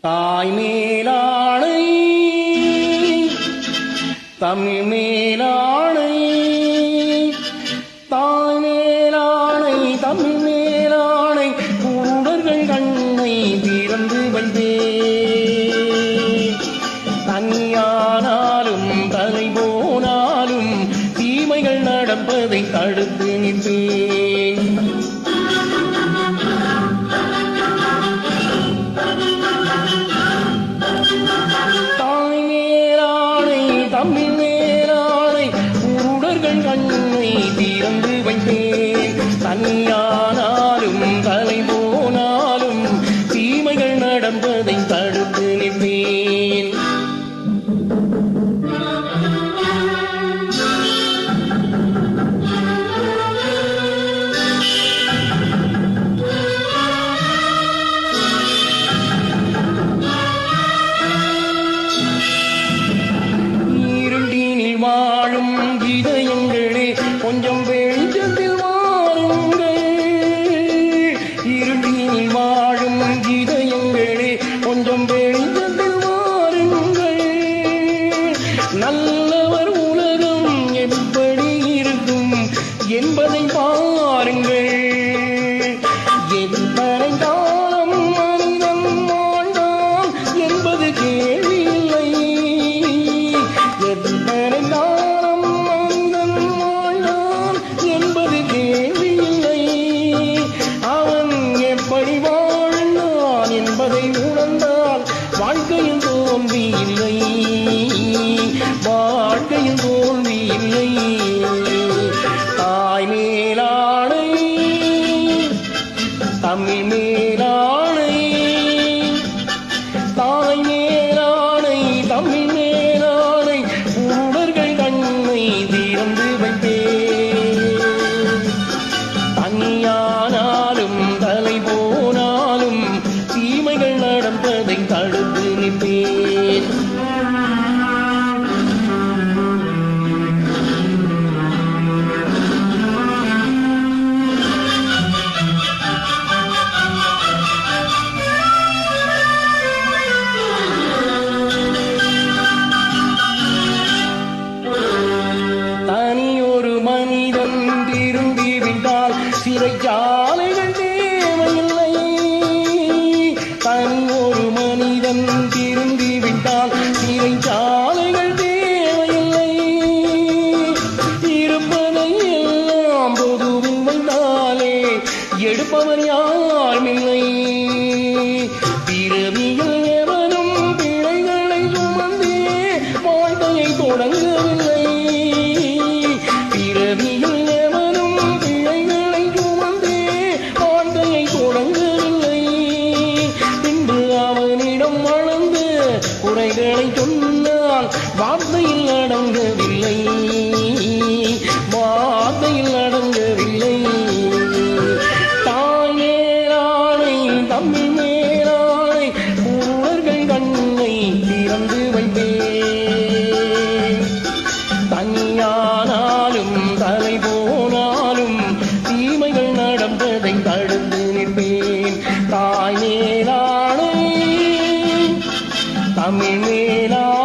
தாய் மேலாணை தமிழ் மேலாணை தாய் மேலாணை தமிழ் மேலாணை கூடர்கள் கண்ணை திறந்து வைத்தேன். தனியானாலும் தலை போனாலும் தீமைகள் நடப்பதை தடுத்து நிற்பேன். தாய் மேலாணை தமிழ் மேலாணை குருடர்கள் கண்ணை திறந்து வைத்தேன். தனியானாலும் தலை போனாலும் தீமைகள் நடப்பதை தடுத்து நிற்பேன். வாழும் இதயங்களே கொஞ்சம் வெளிச்சத்தில் வாருங்கள். இருட்டில் வாழும் இதயங்களே கொஞ்சம் வெளிச்சத்தில் வாருங்கள். நல்லவர் உலகம் எப்படி இருக்கும் என்பதை பாருங்கள். எத்தனை காலம் மனிதன் வாழ்ந்தான் என்பது கேள்வி இல்லை. எத்தனை காலம் மனிதன் வாழ்ந்தான் என்பது கேள்வி இல்லை. அவன் எப்படி வாழ்ந்தான் என்பதை உணர்ந்தால் வாழ்க்கையில் தோல்வி இல்லை. வாழ்க்கையில் தோல்வி இல்லை. தாய் மேலாணை தமிழ் மேலாணை தாய் மேலாணை தமிழ் மேலாணை குருடர்கள் கண்ணை திறந்து வைத்தேன். தனியானாலும் தலை போனாலும் தீமைகள் நடப்பதை தடுத்து நிற்பேன். தனியொரு மனிதன் திரும்பிவிட்டால் சிறைச்சாலைகள் தேவையில்லை. தனியொரு மனிதன் திரும்பிவிட்டால் சிறைச்சாலைகள் தேவையில்லை. இருப்பதை எல்லாம் பொதுவில் வந்தாலே எடுப்பவர் யாருமில்லை. பிறவியில் எவனும் பிழைகளை சுமந்தே வாழ்க்கையை தொடங்கவில்லை. பிறவியில் எவனும் பிழைகளை சுமந்தே வாழ்க்கையை தொடங்கவில்லை. பின்பு அவனிடம் வளர்ந்து குறைகளை சொன்னால் வார்த்தையில் அடங்கவில்லை. வார்த்தையில் அடங்கவில்லை. தாய் மேலாணை தமிழ் மேலாணை குருடர்கள் கண்ணை திறந்து வைத்தேன். தனியானாலும் தலை போனாலும் தீமைகள் நடப்பதை தடுத்து நிற்பேன். தாய் மேலாணை தமிழ் மேலாணை